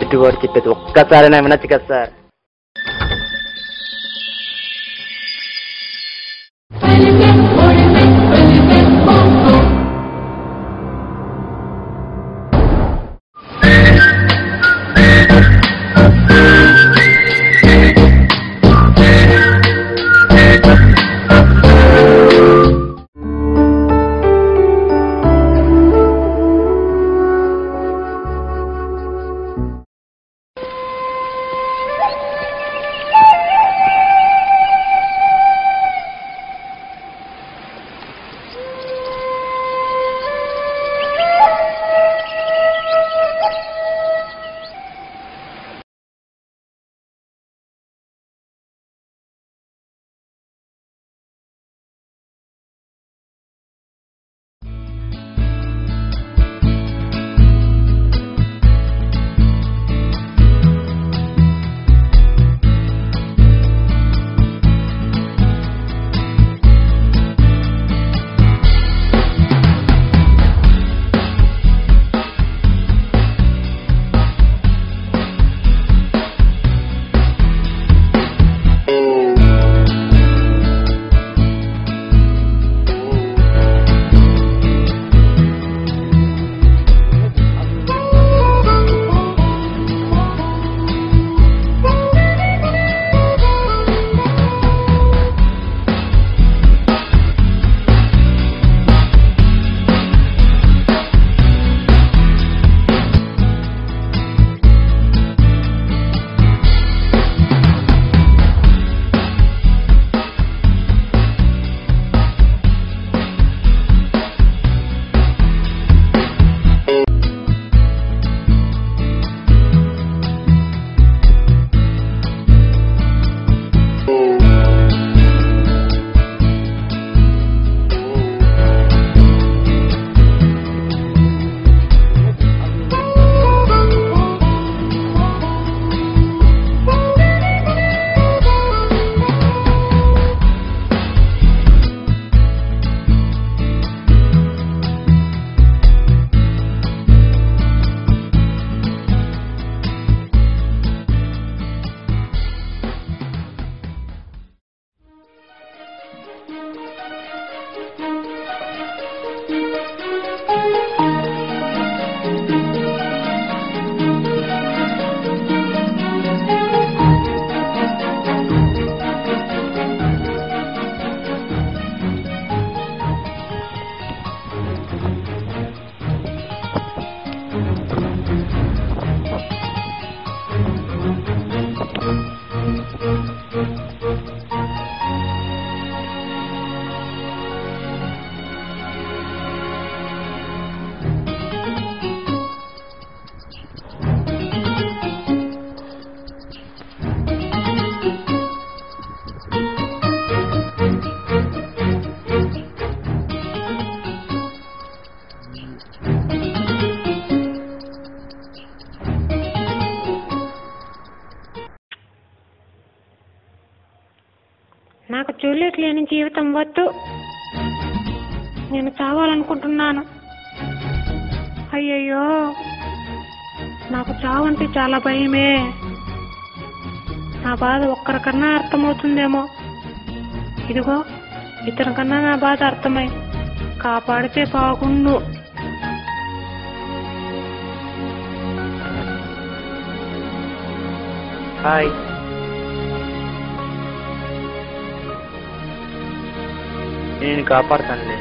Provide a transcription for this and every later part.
ఎదుటివాడు చెప్పేది ఒక్కసారైనా వినొచ్చు కదా సార్. నాకు జూలియట్ లేని జీవితం వద్దు. నేను చావాలనుకుంటున్నాను. అయ్యయ్యో, నాకు చావంటే చాలా భయమే. నా బాధ ఒక్కరికన్నా అర్థమవుతుందేమో. ఇదిగో ఇతనికన్నా నా బాధ అర్థమై కాపాడితే బాగుండు. హాయ్, నేను కాపాడుతానులే,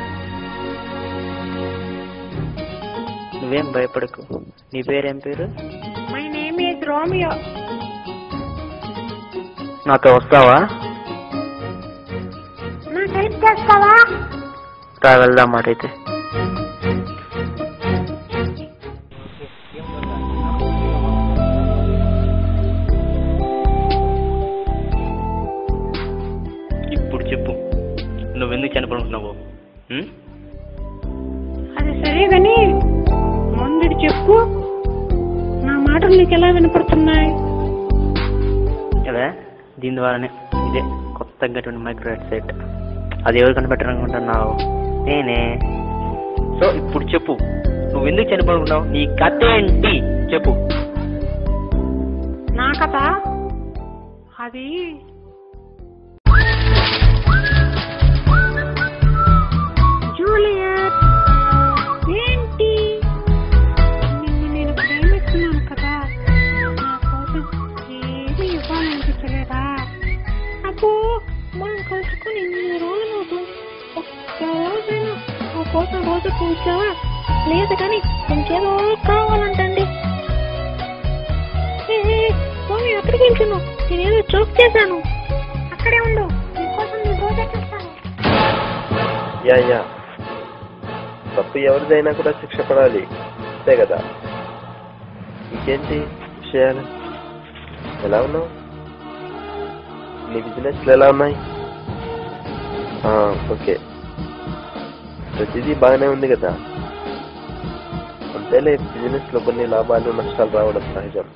నువ్వేం భయపడకు. నీ పేరేం పేరు? My name is Romeo. నాతో వస్తావా? నాకు హెల్ప్ చేస్తావా? రా వెళ్దాం మాటైతే. ఇప్పుడు చెప్పు, నువ్వెందుకు చనిపోనుకున్నావు? అది సరే గాని ముందు చెప్పు, నా మాటలు నీకు ఎలా వినపడుతున్నాయి? అదే దీని ద్వారానే ఇదే కొత్తగా మైక్రో హెడ్సెట్. అది ఎవరు కనిపెట్టాలనుకుంటున్నావు? నేనే. సో ఇప్పుడు చెప్పు, నువ్వు ఎందుకు చనిపోనుకున్నావు? నీ కథ ఏంటి చెప్పు. కదా అది జూలియట్. ఏంటి? నిన్ను నేను ప్రేమిస్తున్నాను కదా, నా కోసం ఏమీ ఇవ్వాలనిపించలేదా? అబ్బో, మనం కలుసుకుని ఇన్ని రోజులు ఒక్క రోజైనా నా కోసం రోజు కూర్చోవా? లేదు కానీ ఇంకేదో కావాలంటండి. మమ్మీ అక్కడికి వెళ్తున్నావు, నేనేదో జోక్ చేశాను. అక్కడే ఉండు, నీకోసం నేను రోజే చేస్తాను. యా తప్పు ఎవరిదైనా కూడా శిక్ష పడాలి, అంతే కదా. ఇంకేంటి విషయాలు? ఎలా ఉన్నావు? నీ బిజినెస్లు ఎలా ఉన్నాయి? ఓకే, ప్రతిదీ బాగానే ఉంది కదా. అంతేలే, బిజినెస్ లో కొన్ని లాభాలు నష్టాలు రావడం సహజం.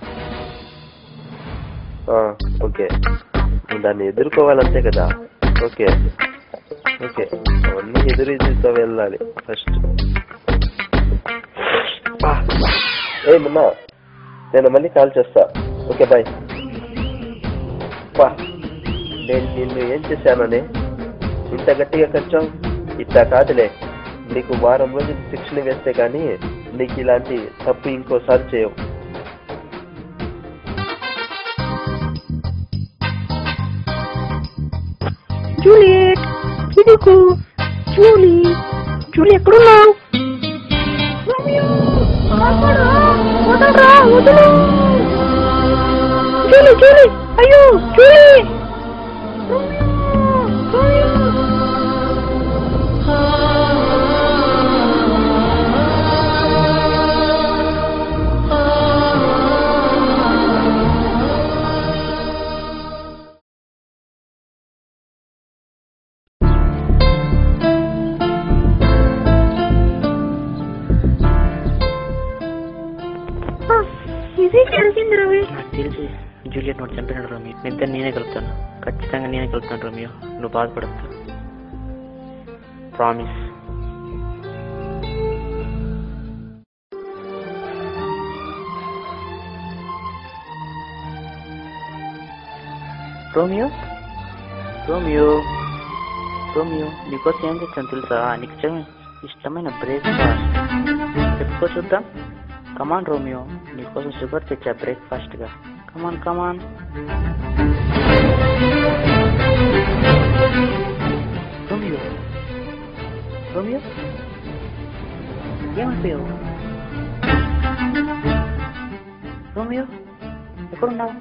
ఓకే, నువ్వు దాన్ని ఎదుర్కోవాలంతే కదా. ఓకే అవన్నీ ఎదురుతో వెళ్ళాలి ఫస్ట్. మున్నా, నేను మళ్ళీ కాల్ చేస్తా. Okay bye. నేను నిన్ను ఏం చేశానని ఇంత గట్టిగా ఖర్చావు? ఇట్లా కాదులే, నీకు వారం రోజులు శిక్షణ వేస్తే కానీ నీకు ఇలాంటి తప్పు ఇంకోసారి చేయవు. జూలియట్, ఇదిగో. జూలీ ఎక్కడున్నావు? జూలీ, అయ్యో జూలీ. నాకు తెలిసి జూలియట్ నోట్ చంపినాడు రోమియో. నిద్ర నేనే కలుపుతాను, ఖచ్చితంగా నేనే కలుపుతాను రోమియో. నువ్వు బాధపడద్దు, ప్రామిస్. రోమియో నీకోసం ఏం తెచ్చాను తెలుసా? నీకు ఇష్టమైన బ్రేక్ఫాస్ట్. చెప్పుకో చూద్దాం. కమాన్ రోమియో, నీకోసం షుగర్ తెచ్చా బ్రేక్ఫాస్ట్ గా. కమాన్. రోమియో ఏమైపోయావు? రోమియో ఎక్కడున్నావు?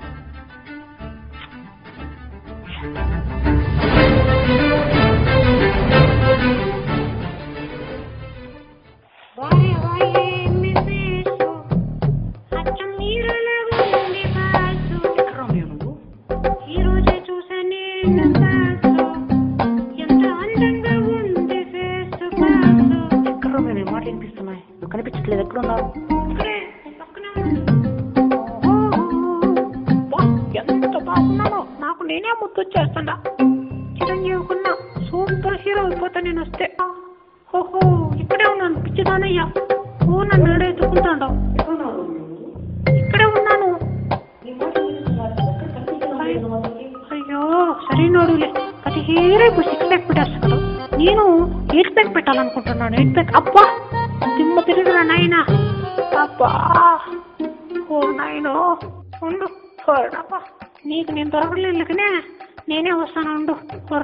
కనిపించట్లేదు, ఎక్కడున్నావు? ఎంత బాగున్నానో, నాకు నేనే ముద్దు చేస్తున్నా. చిరంజీవికున్నా సూపర్ హీరో అయిపోతా నేను వస్తే. ఓహో, ఇక్కడే ఉన్నాను పిచ్చిదానయ్యా. నన్ను ఎత్తుకుంటాడు. ఇక్కడే ఉన్నాను. అయ్యో సరైనడులే, అది హీరో ఇప్పుడు 6 ప్యాక్ పెట్టేస్తాడు. నేను 8 ప్యాక్ పెట్టాలనుకుంటున్నాను. 8 ప్యాక్. అబ్బా దిమ్మ తిరుగురా నాయనా. అబ్బా నాయనో ఉండు. అబ్బా నీకు నేను దొరకలేదుకనే, నేనే వస్తాను ఉండు.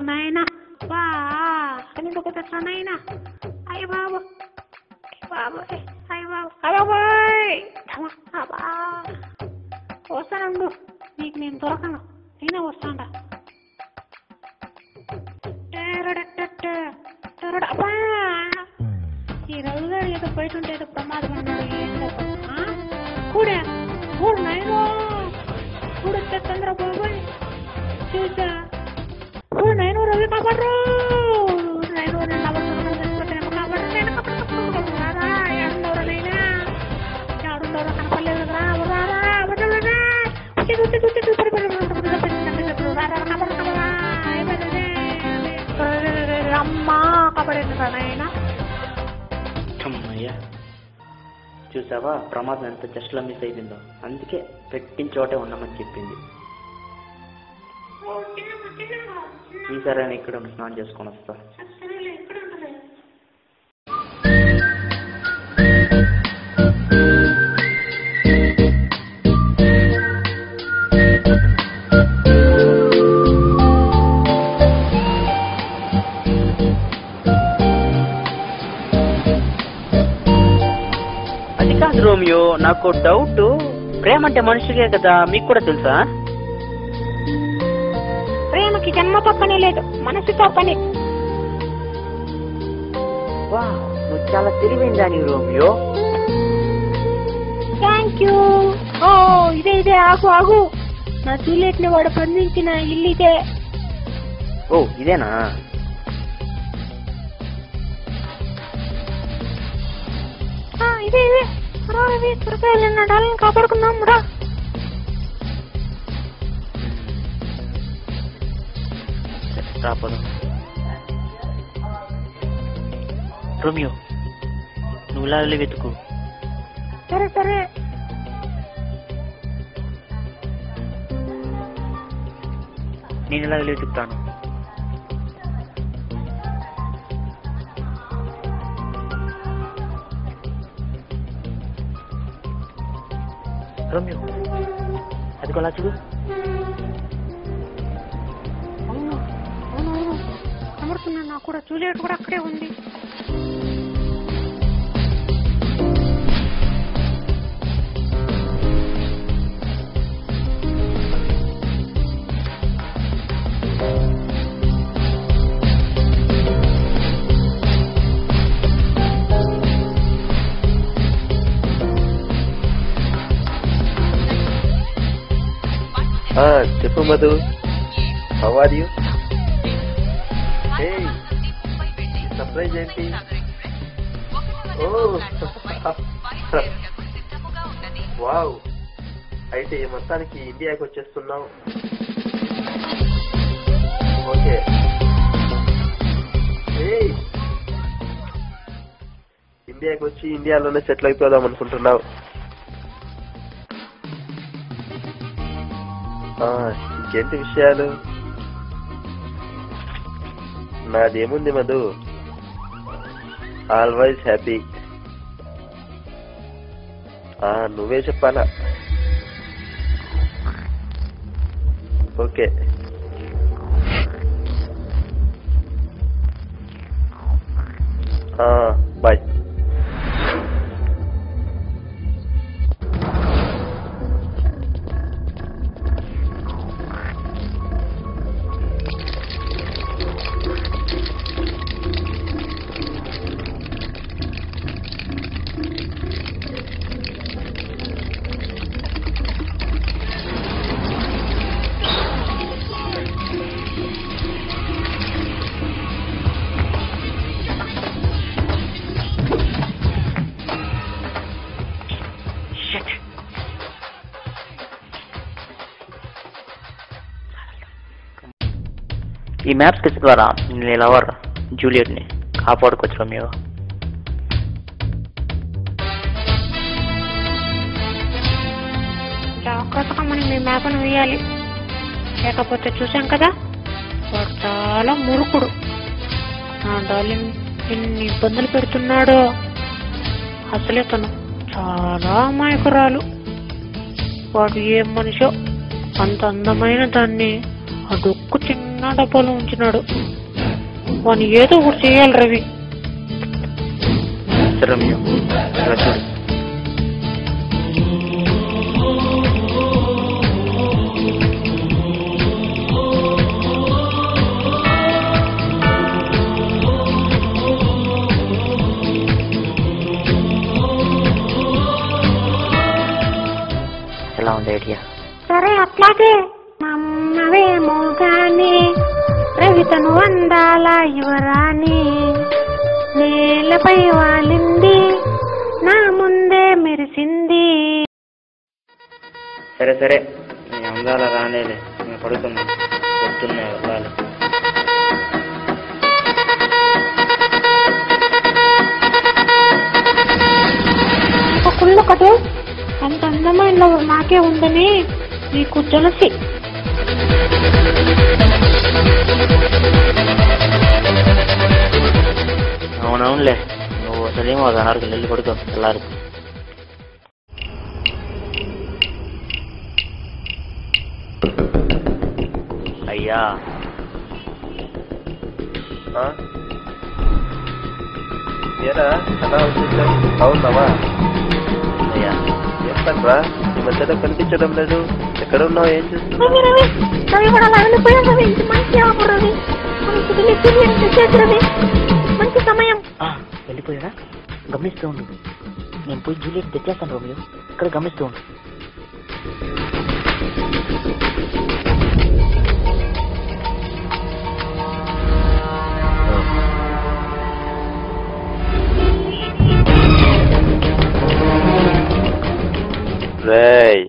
నాయనా బా ఎందుకు తెచ్చా నాయనా? అయ్య బాబు వస్తానుండు. నీకు నేను దొరకను, నేనే వస్తాను. ఈ రవిగారు ఏదో బయట ఉంటే ఏదో ప్రమాదం అన్నాడు. ఏంటో కూడా నైనో కూడా వచ్చేస్తుందిరా బాబాయ్. చూసా నైను రవి కాపాడరు. నైను ఎవరుండవరో కనపడలేదు కదా. అమ్మా కాపాడేది కదా ఆయన. చూసావా ప్రమాదం ఎంత జస్ట్లో మిస్ అయిపోయిందో. అందుకే పెట్టిన చోటే ఉండమని చెప్పింది. ఈసారి నేను ఇక్కడ స్నానం చేసుకొని వస్తా. అది కాదు రోమియో, నాకు డౌట్. ప్రేమ అంటే మనుషులకే కదా, మీకు కూడా తెలుసా? ప్రేమకి జన్మతో పని లేదు, మనసుతో పని. వా, నువ్వు చాలా తెలివైందా నీ రోమియో. Thank you. ఓ ఇదే ఆగు ఆగు. నా జూలియట్ ని వాడు బంధించిన ఇల్లు ఇదే. ఓ ఇదేనా? ఇదే ఇదే. రా ఇవి త్వరగా వెళ్ళిన డాలని కాపాడుకుందాం రా. రాపదు. రోమియో నువ్వు ఇలా వెళ్ళి వెతుకు. సరే సరే. నేను ఇలా వెళ్ళి వెతుకుతాను. రోమియో అది కొలా చూడు. అవును అవును కనబడుతున్నాను. నాకు కూడా జూలియట్ కూడా అక్కడే ఉంది. చెప్పు Madhu, how are you? Surprise ఏంటి? ఓ వావ్, అయితే మొత్తానికి ఇండియాకి వచ్చేస్తున్నావు. ఓకే. ఇండియాకి వచ్చి ఇండియాలోనే సెటిల్ అయిపోదాం అనుకుంటున్నావు. ఇంకేంటి విషయాలు? నాదేముంది మధు, ఆల్వేస్ హ్యాపీ. నువ్వే చెప్పాలా? ఓకే. బాయ్. ఈ మ్యాప్ స్కెచ్ ద్వారా నేను లవర్ జూలియట్ని కాపాడుకోవచ్చు రోమియో. జాగ్రత్తగా మనం ఈ మ్యాప్ను వేయాలి. లేకపోతే చూసాం కదా, వాడు చాలా మురుకుడు. నా డార్లింగ్ ఎన్ని ఇబ్బందులు పెడుతున్నాడో. అసలే తను చాలా అమాయకురాలు. వాడు ఏం మనిషో, అంత అందమైన దాన్ని ఆ డొక్కు చిన్న డబ్బాలో ఉంచినాడు. వాడిని ఏదో ఒకటి చేయాలి రవి. రోమియో ఇలా చూడు. ఎలా ఉంది ఐడియా? సరే అట్లాగే. నమ్మవేమో గాని రవితను అందాల యువరాణి నేలపై వాలింది, నా ముందే మెరిసింది. సరే సరే, నీ అందాల రానేలే, నేను పడుతున్నాను. పొద్దున్నే వెళ్ళాలి. ఒక నాకే ఉందని నీకు జలసి. అవునవునులే, నువ్వు అసలేమో అది అనారికి నెల్లి కొడుకు తెల్లారు. అయ్యా ఏరా అలా వచ్చేసావు? అవునావా? అయ్యా చెప్పండ్రా, ఈ మధ్యలో కనిపించడం లేదు. ఎక్కడ ఉన్నావు? ఏం చేస్తున్నావు? మంచి సమయం. వెళ్ళిపోయాడా? గమనిస్తూ ఉండు. నేను పోయి జూలియట్ తెచ్చేస్తాను రోమియో. ఇక్కడ గమనిస్తూ ఉండు. రేయ్,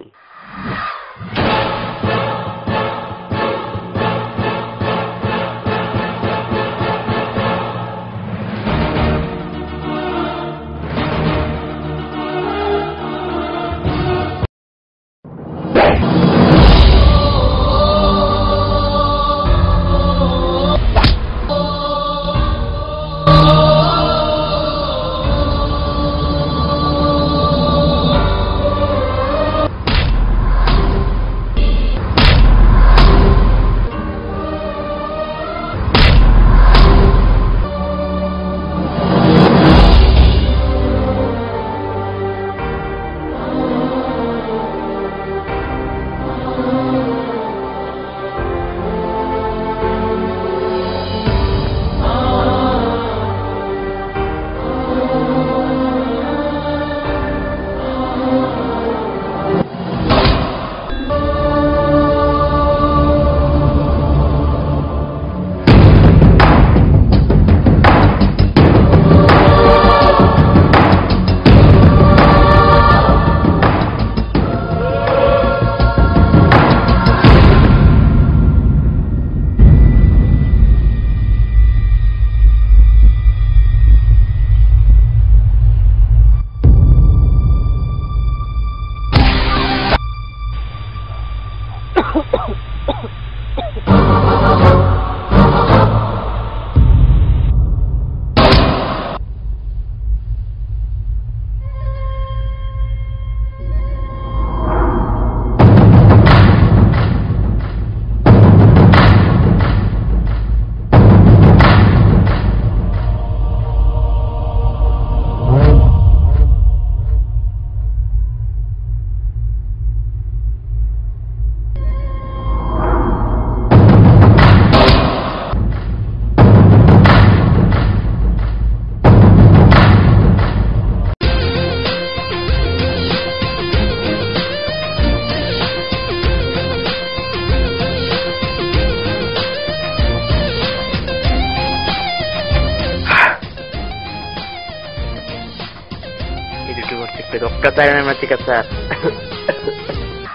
ఒక్కసారి మంచి కదా సార్.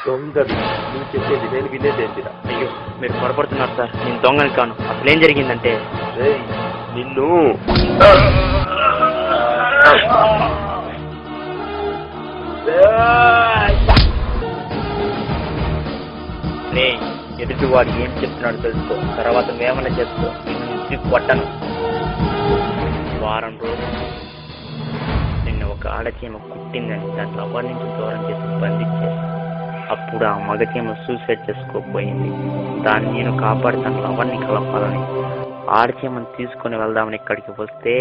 దొంగది నువ్వు చెప్పేది నేను వినేదేంటిరా? అయ్యో, మీరు పొరపడుతున్నారు సార్. నేను దొంగని కాను. అసలు ఏం జరిగిందంటే నిన్ను ఎదుటి వాడు ఏం చెప్తున్నాడు తెలుసుకో. తర్వాత మేమన్నా చేసుకో. నిన్ను కొట్టను. వారం రోజులు నిన్న ఒక ఆడచీమ కుట్టిందని దాంట్లో అవ్వడి నుంచి దూరం చేసి బంధించేసి అప్పుడు ఆ మగచీమ సూసైడ్ చేసుకోకపోయింది. దాన్ని నేను కాపాడి దాంట్లో అవన్నీ కలపాలని ఆడచీమను తీసుకుని వెళ్దామని ఇక్కడికి వస్తే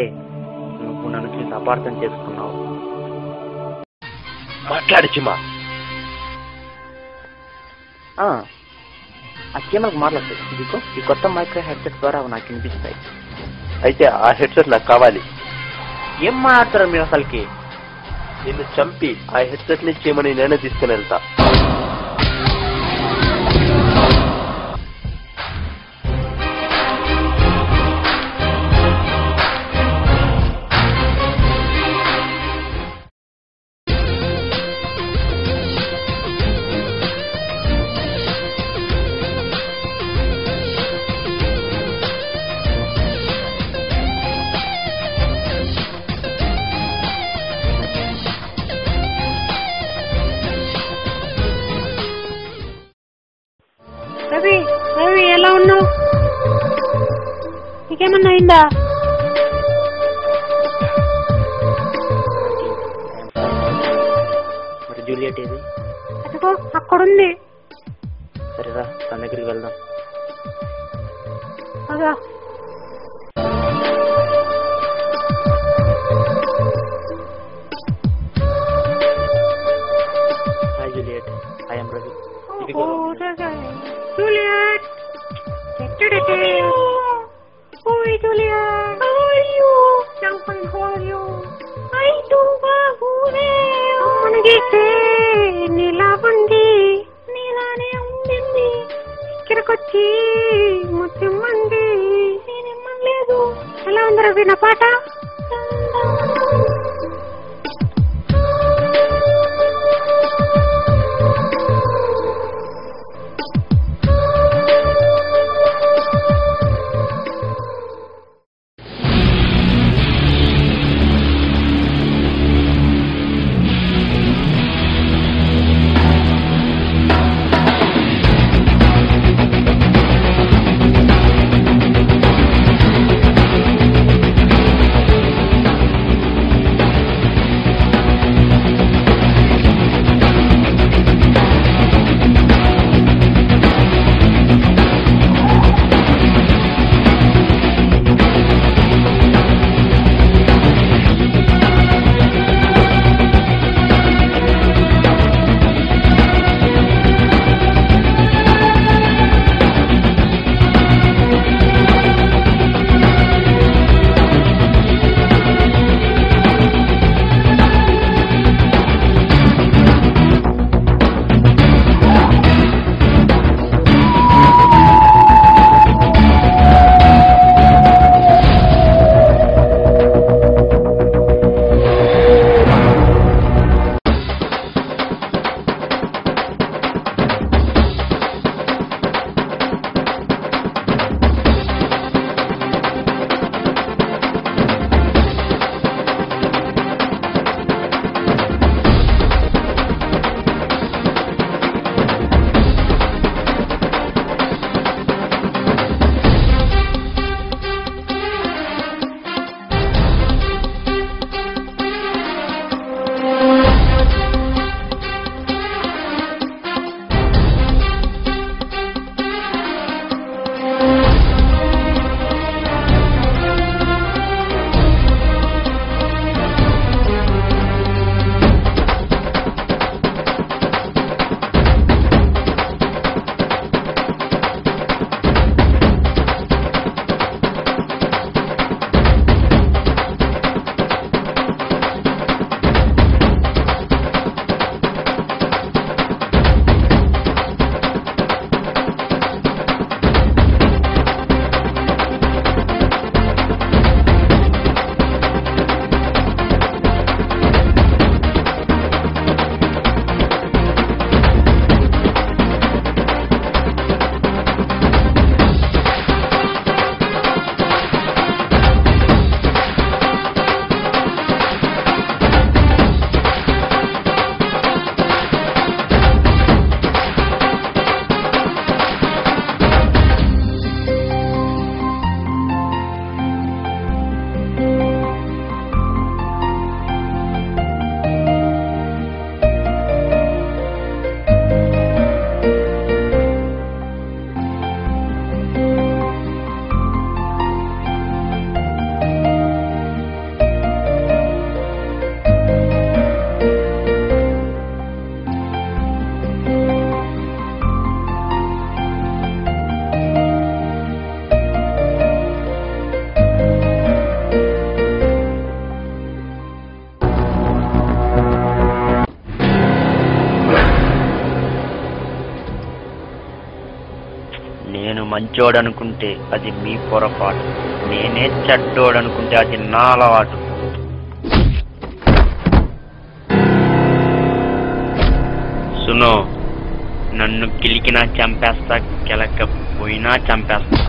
నువ్వు నన్ను చూసి అపార్థం చేసుకున్నావు. మాట్లాడచిమా. ఆ చీమలకు మాట్లాడుతుంది. ఇదిగో ఈ కొత్త మైక్రో హెడ్సెట్ ద్వారా నాకు వినిపిస్తాయి. అయితే ఆ హెడ్సెట్ నాకు కావాలి. ఏం మాట్లాడతారు మీరు అసలుకి? నిన్ను చంపి ఆ హెడ్సెట్ ని చీమని నేనే తీసుకుని వెళ్తా. నీకేమన్నా అయిందా? మరి జూలియట్ ఏది? అదిగో అక్కడుంది. సరేరా తన దగ్గరికి వెళ్దాం. అదా hi Juliet, I'm Ravi. Juliet, ఓయ్ Juliet, how are you? I'm fine, how are you? I do బాగునే. మనకి నీలా ఉంది, నీలానే ఉండింది, ఇక్కడికొచ్చి ముత్యమ్మంది, నేనేమనలేదు. ఎలా ఉంది రవి నా పాట? నేను మంచోడనుకుంటే అది మీ పొరపాటు, నేనే చెడ్డోడనుకుంటే అది నా అలవాటు. సునో, నన్ను కిలికినా చంపేస్తా, కెలకపోయినా చంపేస్తా.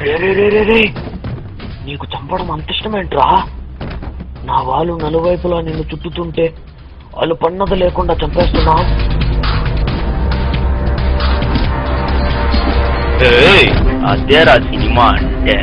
రే నీకు చంపడం అంత ఇష్టమేంట్రా? నా వాళ్ళు నలువైపులా నిన్ను చుట్టుతుంటే వాళ్ళు పన్నది లేకుండా చంపేస్తున్నా. అదేరా సినిమా అంటే